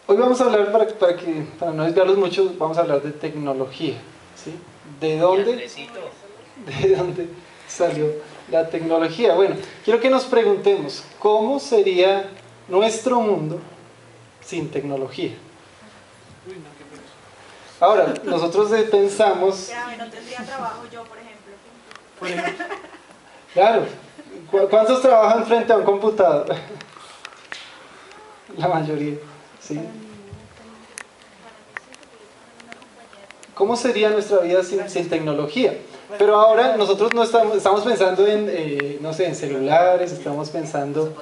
Hoy vamos a hablar, para no desviarlos mucho, vamos a hablar de tecnología, ¿sí? ¿De dónde salió la tecnología? Bueno, quiero que nos preguntemos, ¿cómo sería nuestro mundo sin tecnología? Ahora, nosotros pensamos... No tendría trabajo yo, por ejemplo. Claro, ¿cuántos trabajan frente a un computador? La mayoría, ¿sí? ¿Cómo sería nuestra vida sin tecnología? Pero ahora nosotros no estamos pensando en, no sé, en celulares, estamos pensando...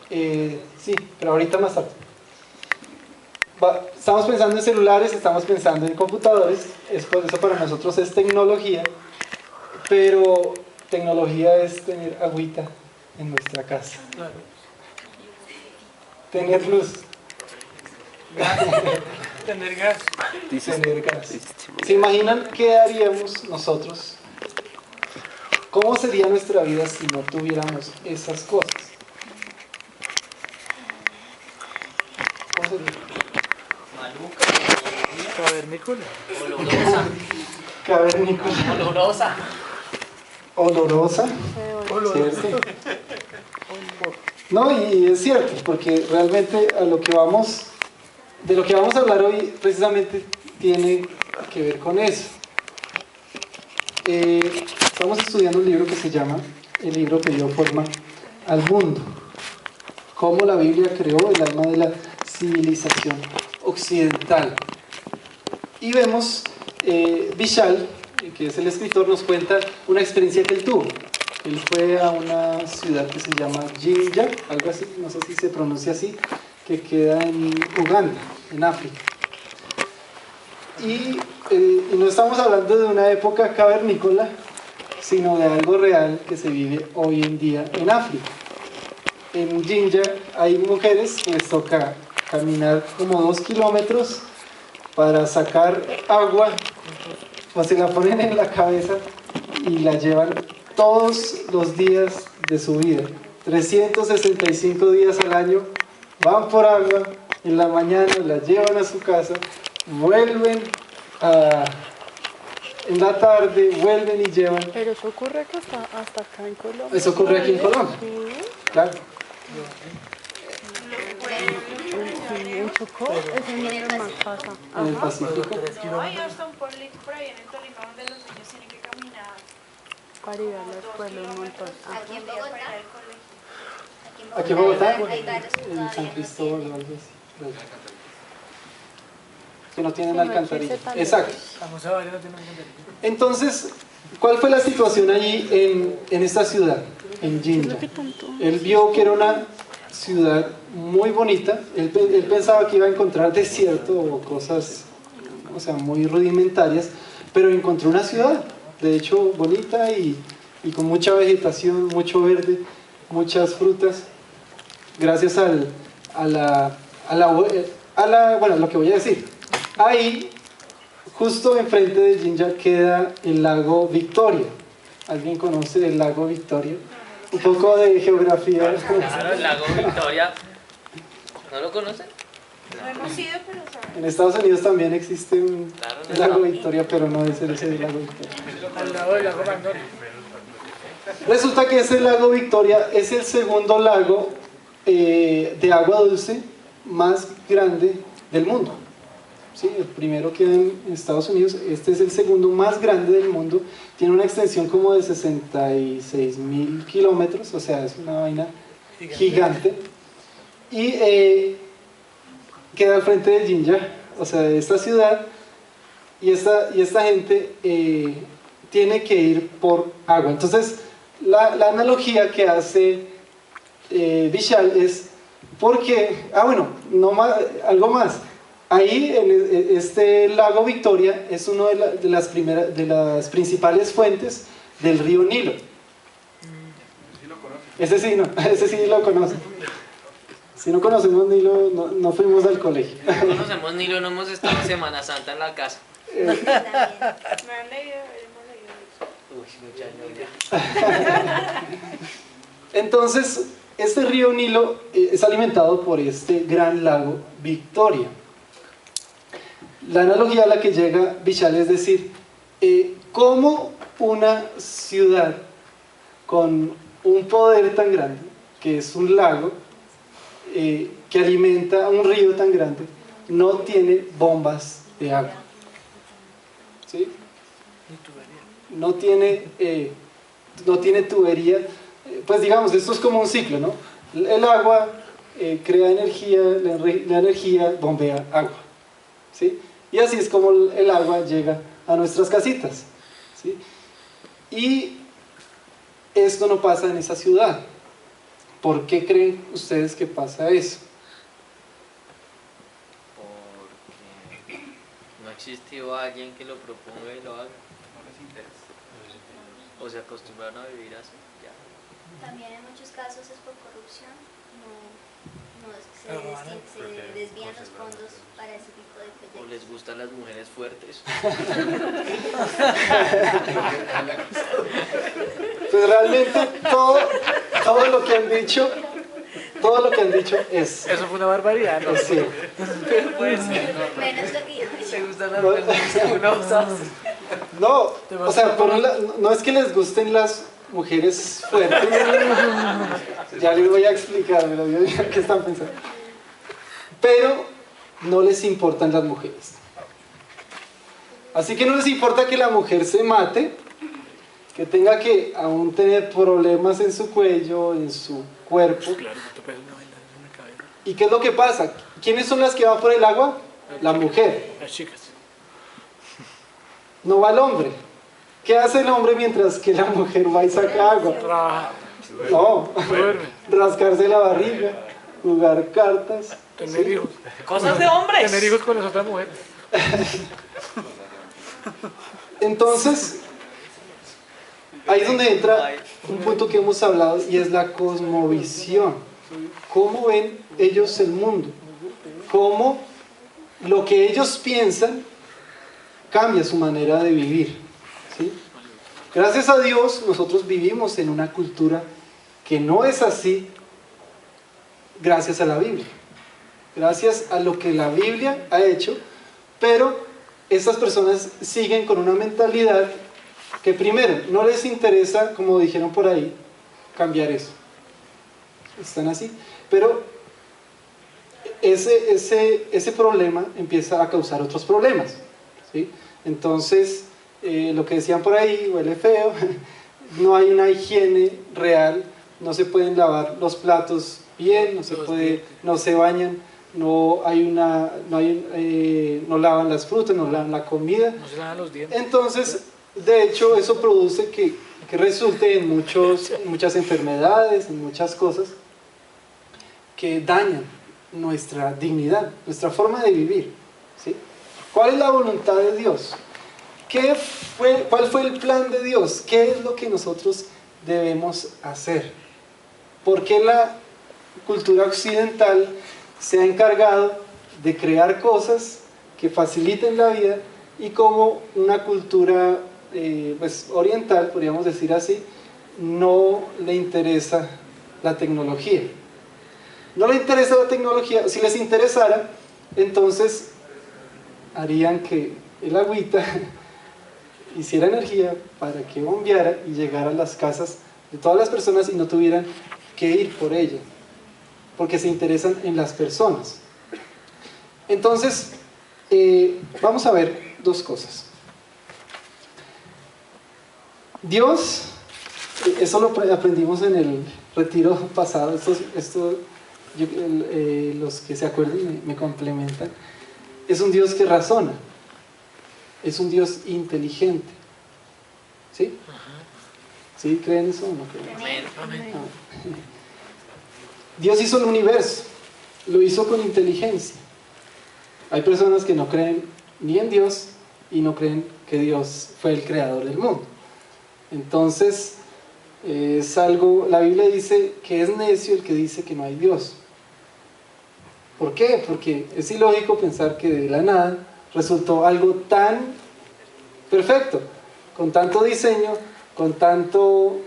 sí, pero ahorita más tarde. Estamos pensando en celulares, estamos pensando en computadores, eso para nosotros es tecnología, pero tecnología es tener agüita en nuestra casa, tener luz, tener gas. tener gas. ¿Se imaginan qué haríamos nosotros? ¿Cómo sería nuestra vida si no tuviéramos esas cosas? ¿Cómo sería? Maluca, Cavernícola. olorosa. Cavernícola. Olorosa. Olorosa. ¿Cierto? No, y es cierto, porque realmente de lo que vamos a hablar hoy precisamente tiene que ver con eso. Estamos estudiando un libro que se llama El libro que dio forma al mundo. Cómo la Biblia creó el alma de la civilización occidental. Y vemos, Vishal, que es el escritor, nos cuenta una experiencia que él tuvo. Él fue a una ciudad que se llama Jinja, algo así, no sé si se pronuncia así, que queda en Uganda, en África. Y no estamos hablando de una época cavernícola, sino de algo real que se vive hoy en día en África. En Jinja hay mujeres que les toca caminar como 2 kilómetros para sacar agua, o se la ponen en la cabeza y la llevan todos los días de su vida. 365 días al año van por agua, en la mañana la llevan a su casa, vuelven en la tarde, vuelven y llevan. Pero eso ocurre que hasta acá en Colombia. Eso ocurre aquí en Colombia, Sí. claro. En Chocó, eso no es más pasa. En el Pacífico. No, hay hasta un pueblito por ahí en el Tolima donde los niños tienen que caminar Para ir a la escuela un montón. Aquí en Bogotá, para ir al colegio. Aquí en Bogotá, hay varios que en todavía San no Cristóbal o tienen. algo así. Que no tienen Sí, no alcantarilla. existe tan Exacto. Vamos a ver, no tiene alcantarilla. Entonces, ¿cuál fue la situación allí en esta ciudad, en Jinja? Él vio que era una ciudad muy bonita. Él pensaba que iba a encontrar desierto o cosas, o sea, muy rudimentarias, pero encontró una ciudad, de hecho, bonita y con mucha vegetación, mucho verde, muchas frutas, gracias bueno, lo que voy a decir. Ahí, justo enfrente de Jinja, queda el lago Victoria. ¿Alguien conoce el lago Victoria? Un poco de geografía. Claro, el lago Victoria. ¿No lo conocen? No hemos ido, pero En Estados Unidos también existe un Claro, lago Victoria, pero no es ese lago Victoria. Al lado del lago Magnolia. Resulta que ese lago Victoria es el segundo lago de agua dulce más grande del mundo. ¿Sí? El primero queda en Estados Unidos, este es el segundo más grande del mundo, tiene una extensión como de 66.000 kilómetros, o sea, es una vaina gigante. Y queda al frente de Jinja, o sea, de esta ciudad, y esta gente tiene que ir por agua. Entonces, la analogía que hace Vishal es porque, bueno, algo más. Ahí, este lago Victoria es uno de las principales fuentes del río Nilo. Ese sí lo conoce. Si no conocemos Nilo, no fuimos al colegio. No conocemos Nilo, no hemos estado en Semana Santa en la casa. me han leído, hemos leído eso. Uy, mucha lluvia. Entonces, Este río Nilo es alimentado por este gran lago Victoria. La analogía a la que llega Vishal es decir, cómo una ciudad con un poder tan grande, que es un lago, que alimenta un río tan grande, no tiene bombas de agua. ¿Sí? No tiene tubería. Pues digamos, esto es como un ciclo, ¿no? El agua crea energía, la energía bombea agua. ¿Sí? Y así es como el agua llega a nuestras casitas. ¿Sí? Y esto no pasa en esa ciudad. ¿Por qué creen ustedes que pasa eso? Porque no existió alguien que lo proponga y lo haga. O se acostumbraron a vivir así. Ya. También en muchos casos es por corrupción, se desvían los fondos para ese tipo de O proyectos. les gustan las mujeres fuertes. Pues realmente todo lo que han dicho es Eso fue una barbaridad, ¿no? sí. Menos lo que yo ¿Te gustan las No. mujeres musculosas? No, o sea, no es que les gusten las mujeres fuertes. Ya les voy a explicar, pero qué están pensando. Pero no les importan las mujeres. Así que no les importa que la mujer se mate, que tenga que aún tener problemas en su cuello, en su cuerpo. Claro, no te pegas una vaina en la cabeza. ¿Y qué es lo que pasa? ¿Quiénes son las que van por el agua? La mujer. Las chicas. No va el hombre. ¿Qué hace el hombre mientras que la mujer va y saca agua? Trabaja, No, duerme, rascarse la barriga, jugar cartas. tener hijos. ¡Cosas de hombres! Tener hijos con las otras mujeres. Entonces, ahí es donde entra un punto que hemos hablado y es la cosmovisión. ¿Cómo ven ellos el mundo? ¿Cómo lo que ellos piensan cambia su manera de vivir? ¿Sí? Gracias a Dios nosotros vivimos en una cultura que no es así gracias a la Biblia. Gracias a lo que la Biblia ha hecho, pero estas personas siguen con una mentalidad que primero no les interesa, como dijeron por ahí, cambiar eso. Están así. Pero ese problema empieza a causar otros problemas. ¿Sí? Entonces, lo que decían por ahí, huele feo, no hay una higiene real, no se pueden lavar los platos bien, no se bañan, no lavan las frutas, no lavan la comida. No se lavan los dientes. Entonces, de hecho, eso produce que resulte en muchas enfermedades, en muchas cosas que dañan nuestra dignidad, nuestra forma de vivir. ¿Sí? ¿Cuál es la voluntad de Dios? ¿Cuál fue el plan de Dios? ¿Qué es lo que nosotros debemos hacer? ¿Por qué la cultura occidental se ha encargado de crear cosas que faciliten la vida y como una cultura pues, oriental, podríamos decir así, no le interesa la tecnología? No le interesa la tecnología. Si les interesara, entonces harían que el agüita hiciera energía para que bombeara y llegara a las casas de todas las personas y no tuvieran que ir por ella, porque se interesan en las personas. Entonces, vamos a ver dos cosas. Dios, eso lo aprendimos en el retiro pasado, los que se acuerden me complementan. Es un Dios que razona, es un Dios inteligente. ¿Sí? ¿Sí? ¿Creen eso o no creen? Amén. Dios hizo el universo, lo hizo con inteligencia. Hay personas que no creen ni en Dios y no creen que Dios fue el creador del mundo. Entonces, la Biblia dice que es necio el que dice que no hay Dios. ¿Por qué? Porque es ilógico pensar que de la nada resultó algo tan perfecto, con tanto diseño, con tanto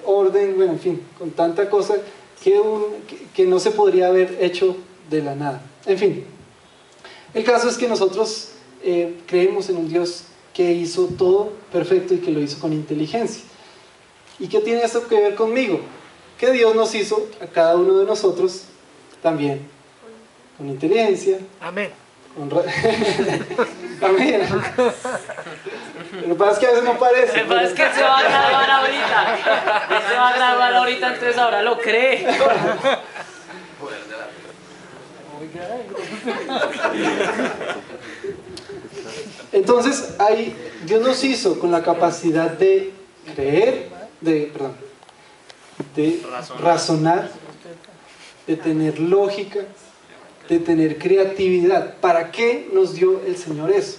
orden, bueno, en fin, con tanta cosa que no se podría haber hecho de la nada. En fin, el caso es que nosotros creemos en un Dios que hizo todo perfecto y que lo hizo con inteligencia. ¿Y qué tiene esto que ver conmigo? Que Dios nos hizo a cada uno de nosotros también con inteligencia. Amén. Amén. Lo que pasa es que a veces no parece. Lo que pasa es que él se va a graduar ahorita. Él se va a graduar ahorita, entonces ahora lo cree. Entonces, Dios nos hizo con la capacidad de creer, de razonar, de tener lógica, de tener creatividad. ¿Para qué nos dio el Señor eso?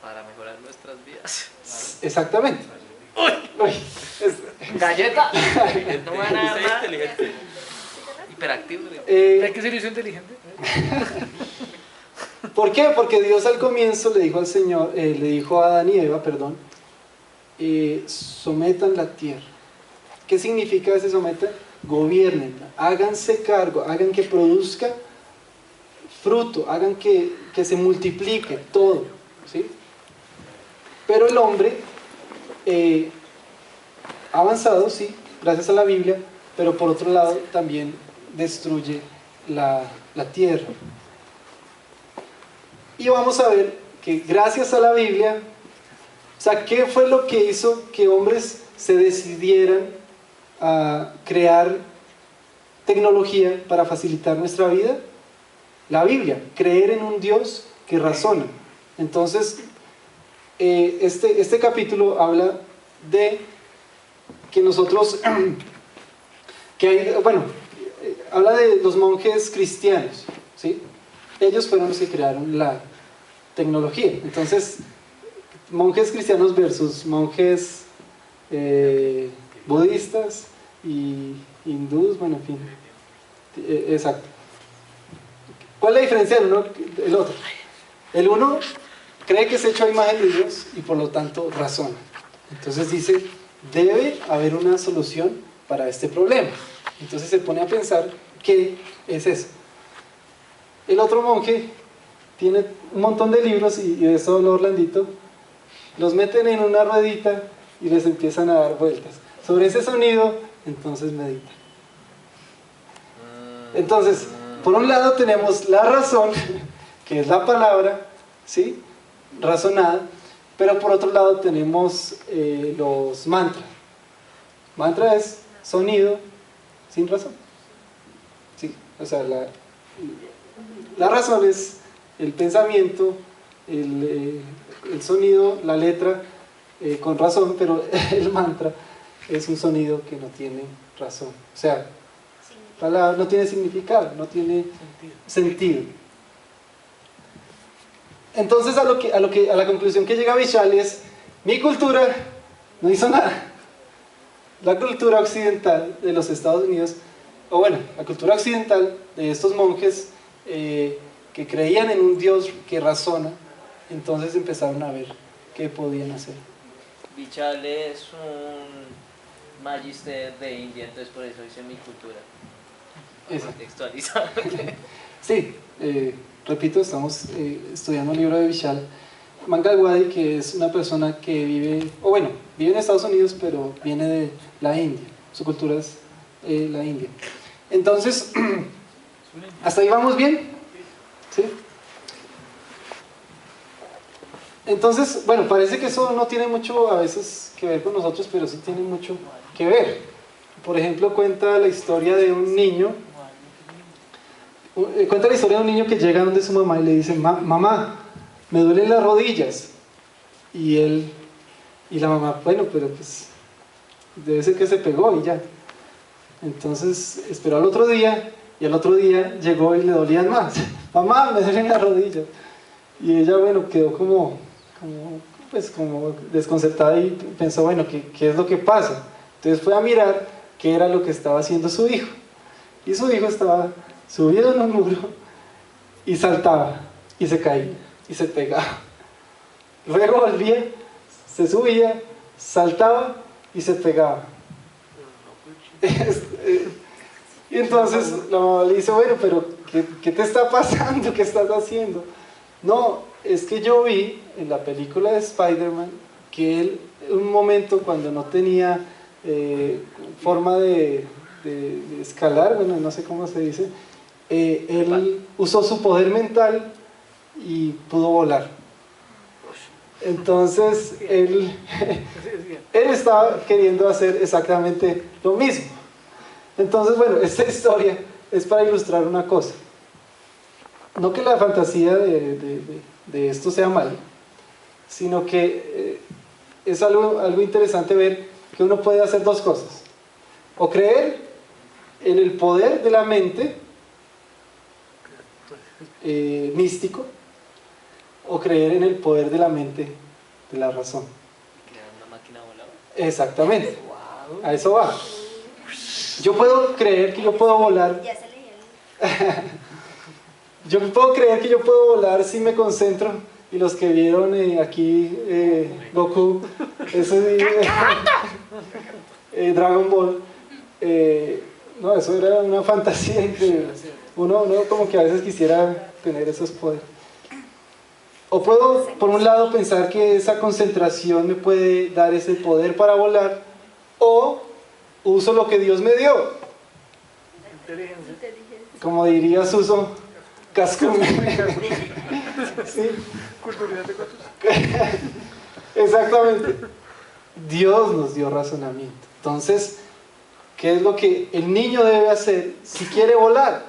Para mejorar nuestras vidas. Exactamente. Uy, Galleta. No van a dar nada. Hiperactivo. ¿Es que se lo hizo inteligente? ¿Por qué? Porque Dios al comienzo le dijo al Señor, le dijo a Adán y Eva, perdón, sometan la tierra. ¿Qué significa ese sometan? Gobiernenla, háganse cargo, hagan que produzca fruto, hagan que se multiplique todo, ¿sí? Pero el hombre ha avanzado, sí, gracias a la Biblia, pero por otro lado también destruye la tierra. Y vamos a ver que gracias a la Biblia, o sea, ¿qué fue lo que hizo que hombres se decidieran a crear tecnología para facilitar nuestra vida? La Biblia, creer en un Dios que razona. Entonces, este capítulo habla de que nosotros, habla de los monjes cristianos, ¿sí? Ellos fueron los que crearon la tecnología. Entonces, monjes cristianos versus monjes budistas y hindús, bueno, en fin. Exacto. ¿Cuál es la diferencia del uno del otro? El uno cree que es hecho a imagen de Dios y por lo tanto razona. Entonces dice, debe haber una solución para este problema. Entonces se pone a pensar, ¿qué es eso? El otro monje tiene un montón de libros y de eso habla Orlandito, los meten en una ruedita y les empiezan a dar vueltas. Sobre ese sonido, entonces medita. Entonces, por un lado tenemos la razón, que es la palabra, ¿sí? Razonada, pero por otro lado tenemos los mantras. Mantra es sonido sin razón. Sí, o sea, la razón es el pensamiento, el sonido, la letra con razón, pero el mantra es un sonido que no tiene razón. O sea, palabra no tiene significado, no tiene sentido. Entonces a la conclusión que llega Vishal es, mi cultura no hizo nada. La cultura occidental de los Estados Unidos, o bueno, la cultura occidental de estos monjes que creían en un Dios que razona, entonces empezaron a ver qué podían hacer. Vishal es un magister de India, entonces por eso hice mi cultura. Contextualizado. Sí, repito, estamos estudiando un libro de Vishal Mangalwadi, que es una persona que vive en Estados Unidos, pero viene de la India. Su cultura es la India. Entonces, ¿hasta ahí vamos bien? ¿Sí? Entonces, bueno, parece que eso no tiene mucho a veces que ver con nosotros, pero sí tiene mucho que ver. Por ejemplo, cuenta la historia de un niño. Cuenta la historia de un niño que llega donde su mamá y le dice, mamá, me duelen las rodillas. Y la mamá, bueno, pero pues debe ser que se pegó y ya. Entonces esperó al otro día y al otro día llegó y le dolían más. Mamá, me duelen las rodillas. Y ella, bueno, quedó como desconcertada y pensó, bueno, ¿qué es lo que pasa? Entonces fue a mirar qué era lo que estaba haciendo su hijo. Y su hijo estaba subido en un muro y saltaba y se caía y se pegaba luego volvía, se subía, saltaba y se pegaba. Y entonces la mamá le dice, bueno, pero ¿qué te está pasando? ¿Qué estás haciendo? No, es que yo vi en la película de Spider-Man que él, en un momento cuando no tenía forma de escalar, bueno, no sé cómo se dice, él usó su poder mental y pudo volar. Entonces él estaba queriendo hacer exactamente lo mismo. Entonces, bueno, esta historia es para ilustrar una cosa. No que la fantasía de esto sea mala, sino que es algo interesante ver que uno puede hacer dos cosas. O creer en el poder de la mente místico, o creer en el poder de la mente de la razón. Crear una máquina voladora. Exactamente, a eso va. Yo puedo creer que yo puedo volar. Ya se leía. Yo puedo creer que yo puedo volar si me concentro. Y los que vieron aquí Goku, Dragon Ball, no, eso era una fantasía increíble. Uno como que a veces quisiera tener esos poderes. O puedo, por un lado, pensar que esa concentración me puede dar ese poder para volar, o uso lo que Dios me dio. Como diría Suso, casco. ¿Sí? Exactamente. Dios nos dio razonamiento. Entonces, ¿qué es lo que el niño debe hacer si quiere volar?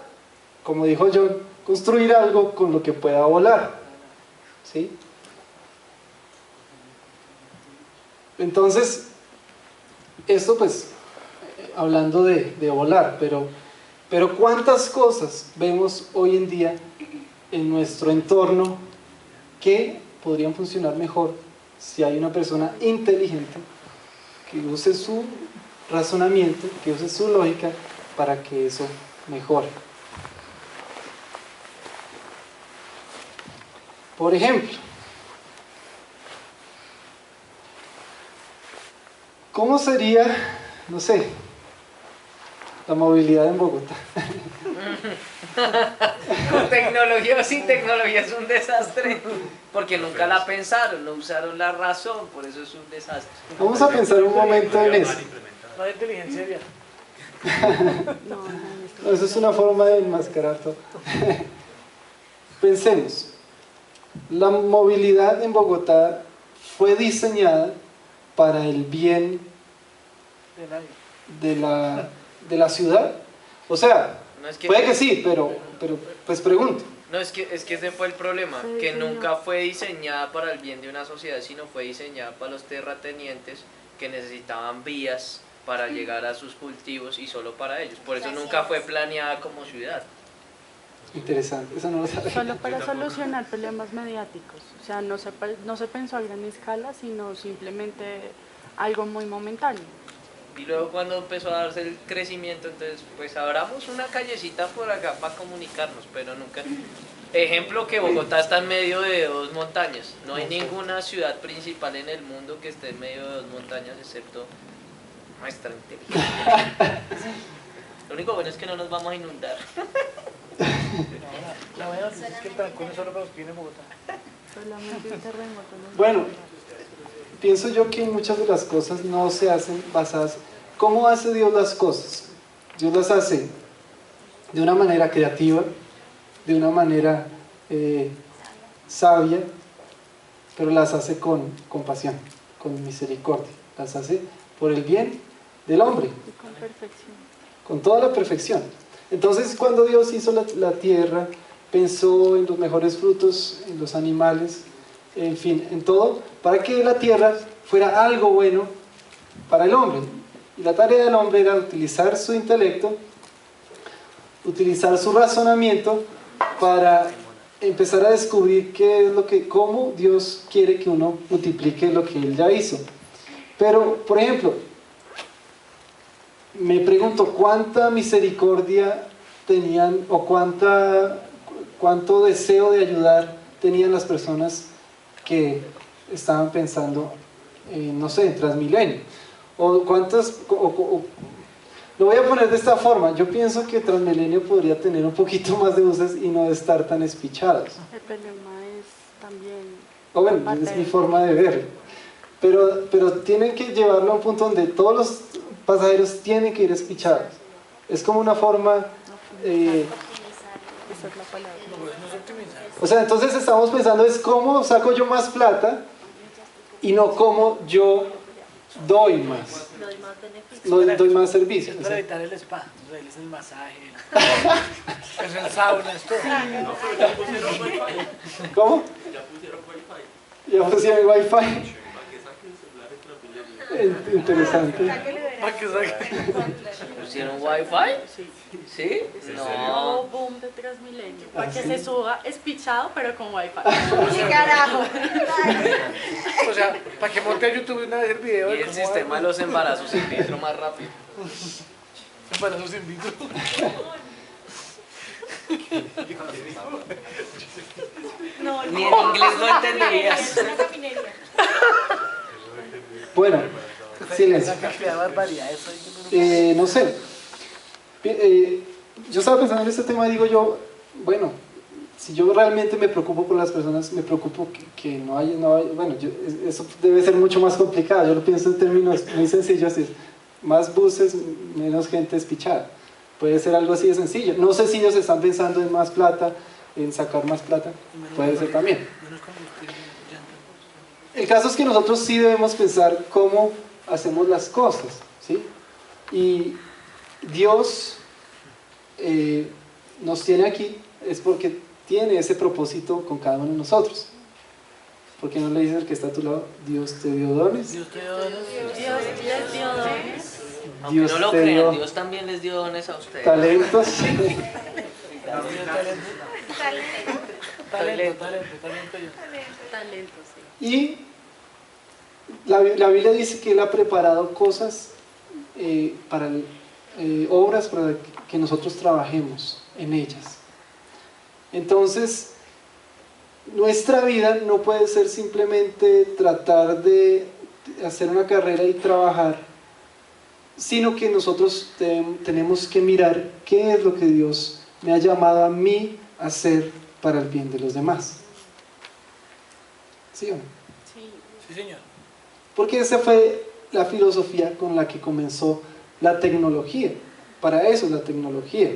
Como dijo John, construir algo con lo que pueda volar. ¿Sí? Entonces, esto pues, hablando de volar, pero ¿cuántas cosas vemos hoy en día en nuestro entorno que podrían funcionar mejor si hay una persona inteligente que use su razonamiento, que use su lógica para que eso mejore? Por ejemplo, ¿cómo sería, no sé, la movilidad en Bogotá? Con tecnología o sin tecnología es un desastre, porque nunca la pensaron, no usaron la razón, por eso es un desastre. Vamos a pensar un momento en eso. No hay inteligencia vial. No, eso es una forma de enmascarar todo. Pensemos, la movilidad en Bogotá fue diseñada para el bien de la ciudad. O sea, No, es que, puede que sí, pero pues pregunto. no, es que ese fue el problema, que nunca fue diseñada para el bien de una sociedad, sino fue diseñada para los terratenientes que necesitaban vías para llegar a sus cultivos y solo para ellos. Por eso nunca fue planeada como ciudad. Interesante, eso no lo sabía. Solo para solucionar problemas mediáticos, o sea, no se pensó a gran escala, sino simplemente algo muy momentáneo. Y luego cuando empezó a darse el crecimiento, entonces pues abramos una callecita por acá para comunicarnos, pero nunca... Ejemplo que Bogotá está en medio de dos montañas, no hay ninguna ciudad principal en el mundo que esté en medio de dos montañas excepto nuestra inteligencia. Lo único bueno es que no nos vamos a inundar. La verdad es que el trancón es solo para los que vienen en Bogotá. Solamente un terremoto. Bueno, pienso yo que muchas de las cosas no se hacen basadas... ¿Cómo hace Dios las cosas? Dios las hace de una manera creativa, de una manera sabia, pero las hace con compasión, con misericordia. Las hace por el bien del hombre, Y con perfección. con toda la perfección. Entonces, cuando Dios hizo la tierra, pensó en los mejores frutos, en los animales, en fin, en todo, para que la tierra fuera algo bueno para el hombre. Y la tarea del hombre era utilizar su intelecto, utilizar su razonamiento para empezar a descubrir qué es cómo Dios quiere que uno multiplique lo que Él ya hizo. Pero, por ejemplo, me pregunto cuánta misericordia tenían o cuánto deseo de ayudar tenían las personas que estaban pensando, no sé, en Transmilenio. O cuántas, lo voy a poner de esta forma, yo pienso que Transmilenio podría tener un poquito más de buses y no estar tan espichados. El problema es también... O bueno, es mi forma de verlo. Pero tienen que llevarlo a un punto donde todos los pasajeros tienen que ir espichados. Es como una forma... Esa es la palabra. o sea, entonces estamos pensando es cómo saco yo más plata y no cómo yo doy más. Doy más servicios. Es para evitar el spa, entonces es el masaje, es el sauna, es todo. ¿Cómo? Ya pusieron wifi. Interesante. Para que saque. ¿Pusieron wifi? Sí. ¿Sí? No, No. boom de Transmilenio. Para que se suba espichado, pero con wifi. ¡Qué carajo! O sea, para que monte a YouTube una vez el video. Y el sistema de los embarazos in vitro más rápido. Para sus invito. No, Ni en inglés lo entenderías. Es una caminería. Bueno, silencio. Esa cantidad de barbaridad, eso yo No sé. Yo estaba pensando en este tema y digo yo, bueno, si yo realmente me preocupo por las personas, me preocupo que no haya, bueno, eso debe ser mucho más complicado. Yo lo pienso en términos muy sencillos, es más buses, menos gente espichada. Puede ser algo así de sencillo. No sé si ellos están pensando en más plata, en sacar más plata, puede ser también. menos combustible, llanta. El caso es que nosotros sí debemos pensar cómo hacemos las cosas, ¿sí? Y Dios nos tiene aquí es porque tiene ese propósito con cada uno de nosotros. ¿Por qué no le dices al que está a tu lado, Dios te dio dones? Dios te dio dones. Dios les dio dones. Aunque Dios no lo te crean, dio Dios también les dio dones a ustedes. talentos. Talento Talento, sí. Y la Biblia dice que Él ha preparado cosas obras para que nosotros trabajemos en ellas. Entonces, nuestra vida no puede ser simplemente tratar de hacer una carrera y trabajar, sino que nosotros tenemos que mirar qué es lo que Dios me ha llamado a mí a hacer para el bien de los demás. ¿Sí o no? Sí. Sí, señor. Porque esa fue la filosofía con la que comenzó la tecnología. Para eso es la tecnología.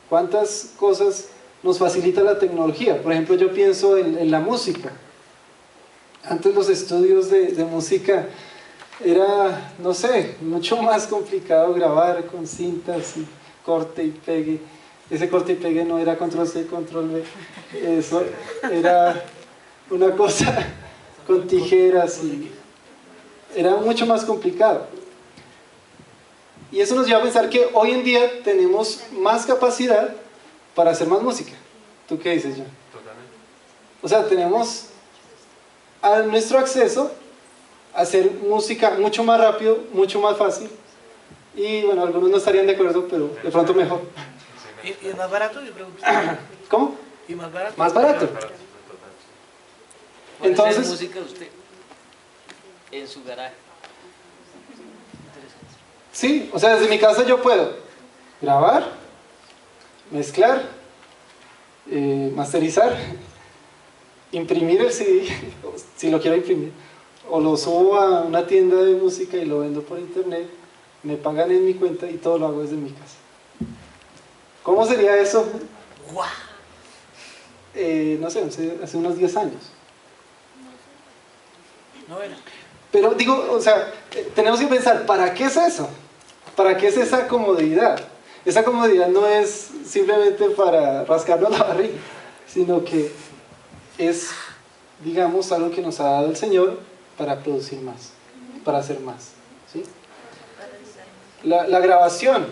¿Cuántas cosas nos facilita la tecnología? Por ejemplo, yo pienso en la música. Antes los estudios de música era, no sé, mucho más complicado grabar con cintas y corte y pegue. Ese corte y pegue no era control C, control V. Eso era una cosa con tijeras y era mucho más complicado. Y eso nos lleva a pensar que hoy en día tenemos más capacidad para hacer más música. ¿Tú qué dices, John? Totalmente. O sea, tenemos a nuestro acceso a hacer música mucho más rápido, mucho más fácil. Y bueno, algunos no estarían de acuerdo, pero de pronto mejor. ¿Y es más barato? Yo pregunto. ¿Cómo? ¿Y más barato? Más barato. ¿Puede hacer Entonces, música usted en su garaje? sí, o sea, desde mi casa yo puedo grabar, mezclar, masterizar, imprimir el CD, si lo quiero imprimir, o lo subo a una tienda de música y lo vendo por internet, me pagan en mi cuenta y todo lo hago desde mi casa. ¿Cómo sería eso? ¡Guau! No sé, hace unos 10 años. No era. Pero digo, o sea, tenemos que pensar, ¿para qué es eso? ¿Para qué es esa comodidad? Esa comodidad no es simplemente para rascarnos la barriga, sino que es, digamos, algo que nos ha dado el Señor para producir más, para hacer más, ¿sí? La grabación.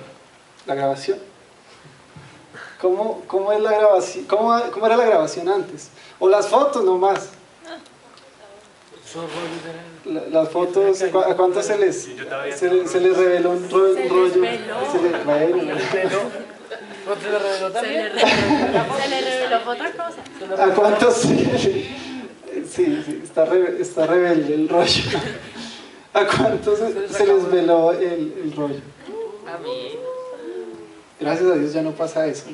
¿Cómo es la grabación? ¿Cómo era la grabación antes? O las fotos nomás. Esos rollos eran... Las fotos, ¿a cuántos se les reveló un rollo? desveló. Bueno, ¿No te lo reveló Se también? le reveló, fue otra cosa. ¿a cuántos Sí, está rebelde el rollo. ¿A cuántos se les veló el rollo? A mí. Gracias a Dios ya no pasa eso.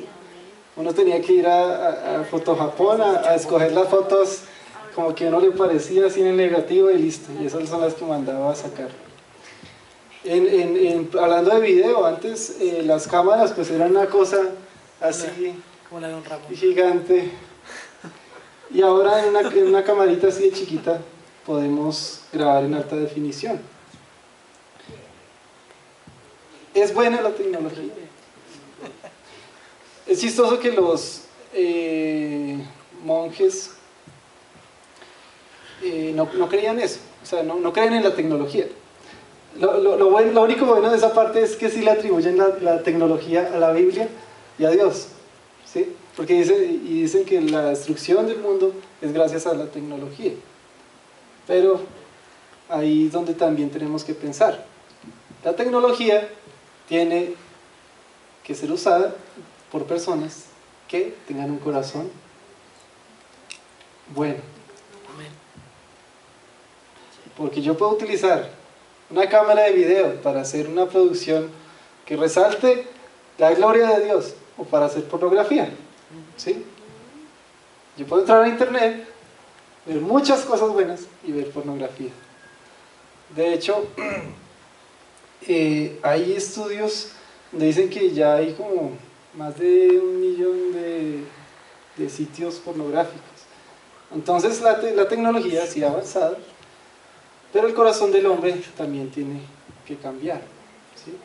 Uno tenía que ir a Foto Japón a escoger las fotos como que a uno le parecía así en el negativo y listo. Y esas son las que mandaba a sacar. Hablando de video, antes las cámaras pues eran una cosa así Como la de un Ramón. gigante. Y ahora en una camarita así de chiquita podemos grabar en alta definición. Es buena la tecnología. Es chistoso que los monjes no creían eso, o sea, no creen en la tecnología. Lo único bueno de esa parte es que sí le atribuyen la tecnología a la Biblia y a Dios, ¿sí? Porque dicen que la destrucción del mundo es gracias a la tecnología. Pero ahí es donde también tenemos que pensar. La tecnología tiene que ser usada por personas que tengan un corazón bueno. Porque yo puedo utilizar una cámara de video para hacer una producción que resalte la gloria de Dios o para hacer pornografía, ¿sí? Yo puedo entrar a internet, ver muchas cosas buenas y ver pornografía. De hecho, hay estudios donde dicen que ya hay como más de 1 millón de sitios pornográficos. Entonces la tecnología sí ha avanzado, pero el corazón del hombre también tiene que cambiar, ¿sí?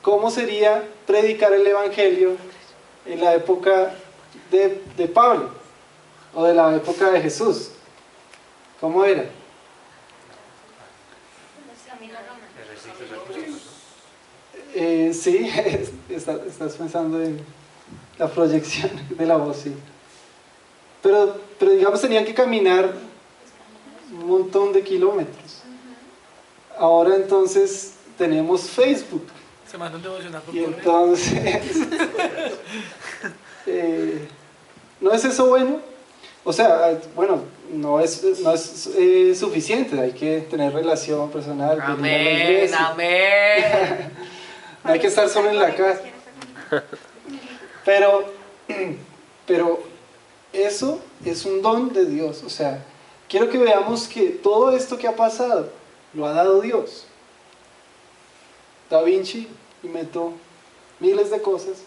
¿Cómo sería predicar el Evangelio en la época de Pablo o de la época de Jesús? ¿Cómo era? Sí, estás pensando en la proyección de la voz, sí. Pero digamos tenían que caminar un montón de kilómetros. Ahora entonces tenemos Facebook. Se mandó un devocional por Y correo. entonces, ¿no es eso bueno? O sea, bueno, no es suficiente, hay que tener relación personal. venir a la Amén, iglesia. amén. No hay que estar solo en la casa. Pero eso es un don de Dios. O sea, quiero que veamos que todo esto que ha pasado lo ha dado Dios. Da Vinci inventó miles de cosas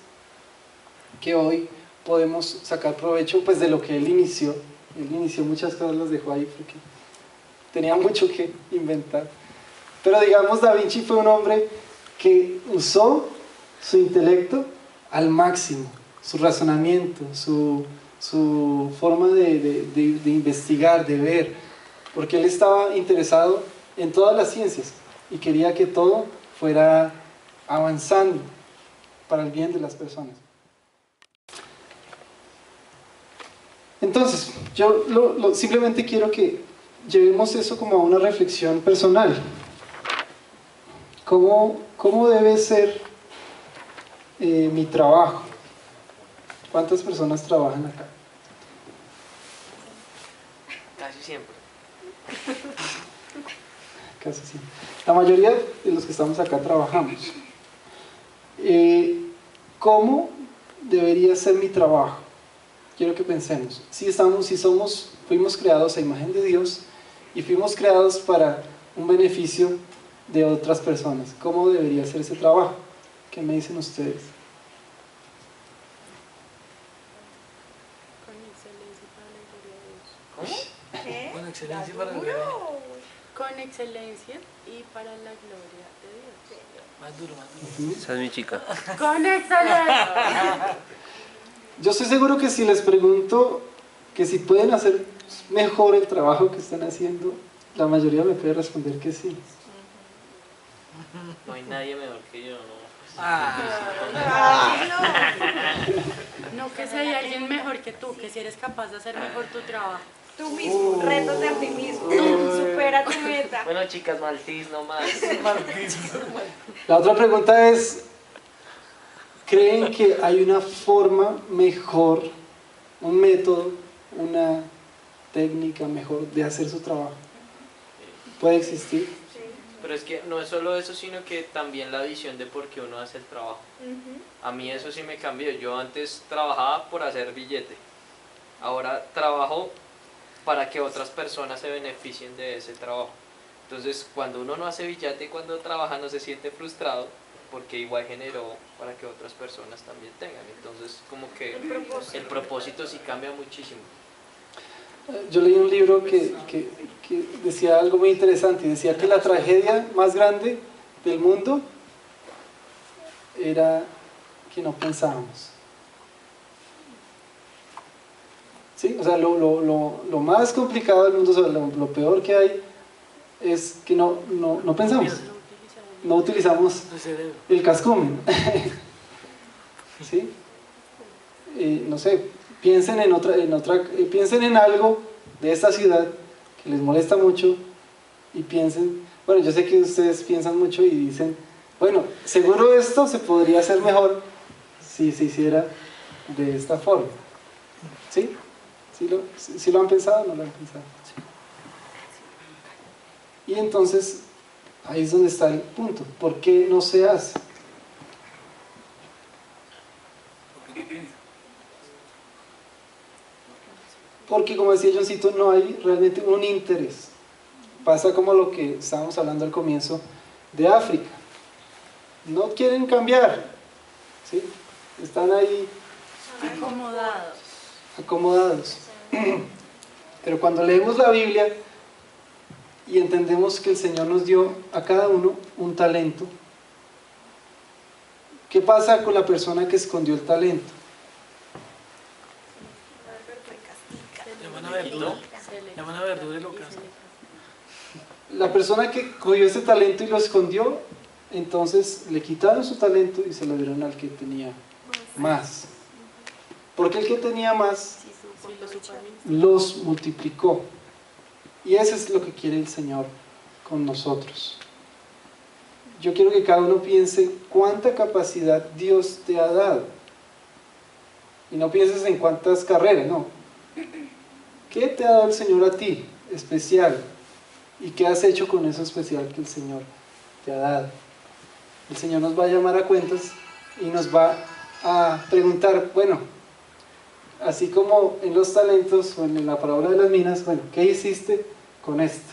que hoy podemos sacar provecho pues de lo que él inició. Él inició muchas cosas, las dejó ahí porque tenía mucho que inventar. Pero digamos, Da Vinci fue un hombre que usó su intelecto al máximo, su razonamiento, su forma de investigar, de ver, porque él estaba interesado en todas las ciencias y quería que todo fuera avanzando para el bien de las personas. Entonces, yo simplemente quiero que llevemos eso como a una reflexión personal. ¿Cómo debe ser mi trabajo? ¿Cuántas personas trabajan acá? Casi siempre. Casi siempre. La mayoría de los que estamos acá trabajamos. ¿Cómo debería ser mi trabajo? Quiero que pensemos. Fuimos creados a imagen de Dios y fuimos creados para un beneficio de otras personas. ¿Cómo debería ser ese trabajo? ¿Qué me dicen ustedes? Con excelencia para la gloria de Dios. ¿Cómo? Con excelencia para la gloria. Con excelencia y para la gloria de Dios. Más duro, más duro. Esa es mi chica. Con excelencia. Yo estoy seguro que si les pregunto que si pueden hacer mejor el trabajo que están haciendo, la mayoría me puede responder que sí. No hay nadie mejor que yo, ¿no? No que si hay alguien mejor que tú, que si eres capaz de hacer mejor tu trabajo. Tú mismo, rétate a ti mismo. Supera tu meta. Bueno, chicas, Maltis nomás. La otra pregunta es, ¿creen que hay una forma mejor, un método, técnica mejor de hacer su trabajo. Puede existir. Pero es que no es solo eso, sino que también la visión de por qué uno hace el trabajo. A mí eso sí me cambió. Yo antes trabajaba por hacer billete. Ahora trabajo para que otras personas se beneficien de ese trabajo. Entonces, cuando uno no hace billete, cuando trabaja no se siente frustrado, porque igual generó para que otras personas también tengan. Entonces, como que el propósito sí cambia muchísimo. Yo leí un libro que decía algo muy interesante, y decía que la tragedia más grande del mundo era que no pensábamos. ¿Sí? O sea, lo más complicado del mundo, o sea, lo peor que hay es que no pensamos, no utilizamos el cascumen. ¿Sí? No sé, piensen piensen en algo de esta ciudad que les molesta mucho y piensen, bueno, yo sé que ustedes piensan mucho y dicen, bueno, seguro esto se podría hacer mejor si se hiciera de esta forma. ¿Sí? ¿Sí lo han pensado o no lo han pensado? Sí. Y entonces, ahí es donde está el punto. ¿Por qué no se hace? Porque, como decía Johncito, no hay realmente un interés. Pasa como lo que estábamos hablando al comienzo de África. No quieren cambiar, ¿sí? Están ahí acomodados. Pero cuando leemos la Biblia y entendemos que el Señor nos dio a cada uno un talento, ¿qué pasa con la persona que escondió el talento? Llaman a verdura y lo casan. La persona que cogió ese talento y lo escondió, entonces le quitaron su talento y se lo dieron al que tenía más. Porque el que tenía más los multiplicó. Y eso es lo que quiere el Señor con nosotros. Yo quiero que cada uno piense cuánta capacidad Dios te ha dado. Y no pienses en cuántas carreras, no. ¿Qué te ha dado el Señor a ti, especial? ¿Y qué has hecho con eso especial que el Señor te ha dado? El Señor nos va a llamar a cuentas y nos va a preguntar, bueno, así como en los talentos o en la parábola de las minas, bueno, ¿qué hiciste con esto?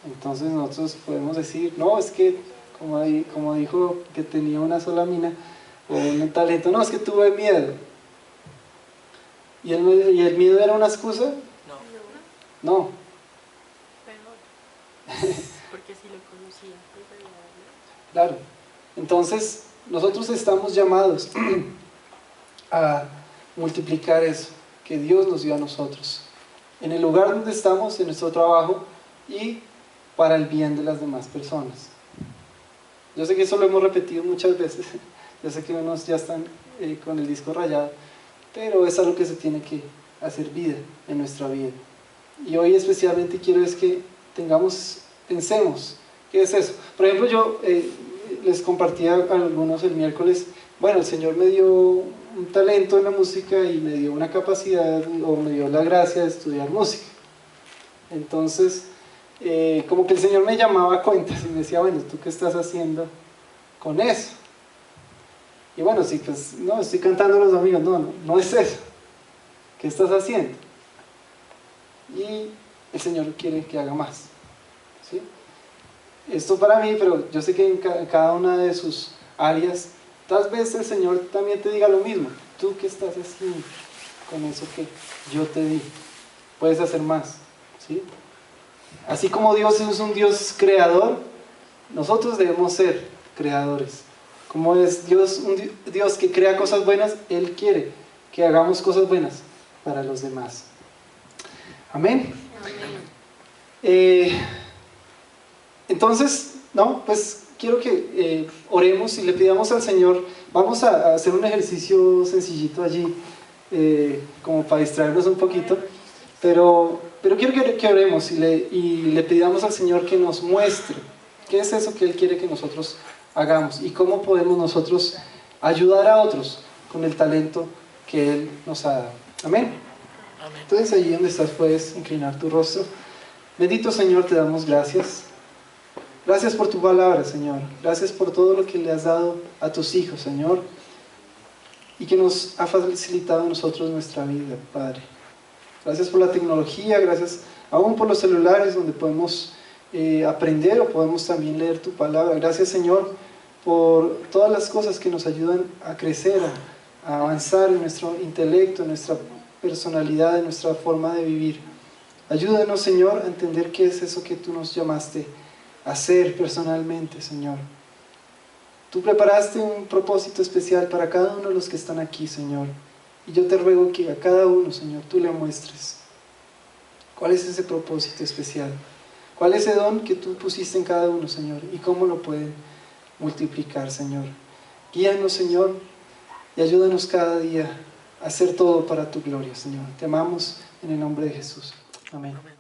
Entonces nosotros podemos decir, no, es que, como dijo que tenía una sola mina, o un talento, no, es que tuve miedo. ¿Y el miedo era una excusa? No. Porque si lo conocía, Claro. Entonces, nosotros estamos llamados a multiplicar eso que Dios nos dio a nosotros, en el lugar donde estamos, en nuestro trabajo y para el bien de las demás personas. Yo sé que eso lo hemos repetido muchas veces, yo sé que unos ya están con el disco rayado, pero es algo que se tiene que hacer vida en nuestra vida. Y hoy especialmente quiero es que pensemos, ¿qué es eso? Por ejemplo, yo les compartía a algunos el miércoles, bueno, el Señor me dio un talento en la música y me dio una capacidad o me dio la gracia de estudiar música. Entonces, como que el Señor me llamaba a cuentas y me decía, bueno, ¿tú qué estás haciendo con eso? Y bueno, sí, pues no, estoy cantando los domingos, no es eso. ¿Qué estás haciendo? Y el Señor quiere que haga más, ¿sí? Esto para mí, pero yo sé que en cada una de sus áreas, tal vez el Señor también te diga lo mismo. ¿Tú qué estás haciendo con eso que yo te di? Puedes hacer más, ¿sí? Así como Dios es un Dios creador, nosotros debemos ser creadores. Como es Dios un Dios que crea cosas buenas, Él quiere que hagamos cosas buenas para los demás. Amén. Entonces, pues quiero que oremos y le pidamos al Señor. Vamos a hacer un ejercicio sencillito allí, como para distraernos un poquito, pero quiero que oremos y le pidamos al Señor que nos muestre qué es eso que Él quiere que nosotros hagamos y cómo podemos nosotros ayudar a otros con el talento que Él nos ha dado. Amén. Amén. Entonces allí donde estás puedes inclinar tu rostro. Bendito Señor, te damos gracias. Gracias por tu palabra, Señor. Gracias por todo lo que le has dado a tus hijos, Señor. Y que nos ha facilitado a nosotros nuestra vida, Padre. Gracias por la tecnología, gracias aún por los celulares donde podemos aprender o podemos también leer tu palabra. Gracias, Señor, por todas las cosas que nos ayudan a crecer, a avanzar en nuestro intelecto, en nuestra personalidad, en nuestra forma de vivir. Ayúdanos, Señor, a entender qué es eso que tú nos llamaste a hacer personalmente, Señor. Tú preparaste un propósito especial para cada uno de los que están aquí, Señor. Y yo te ruego que a cada uno, Señor, tú le muestres cuál es ese propósito especial. ¿Cuál es ese don que tú pusiste en cada uno, Señor? Y cómo lo pueden multiplicar, Señor. Guíanos, Señor, y ayúdanos cada día a hacer todo para tu gloria, Señor. Te amamos en el nombre de Jesús. Amén. Amén.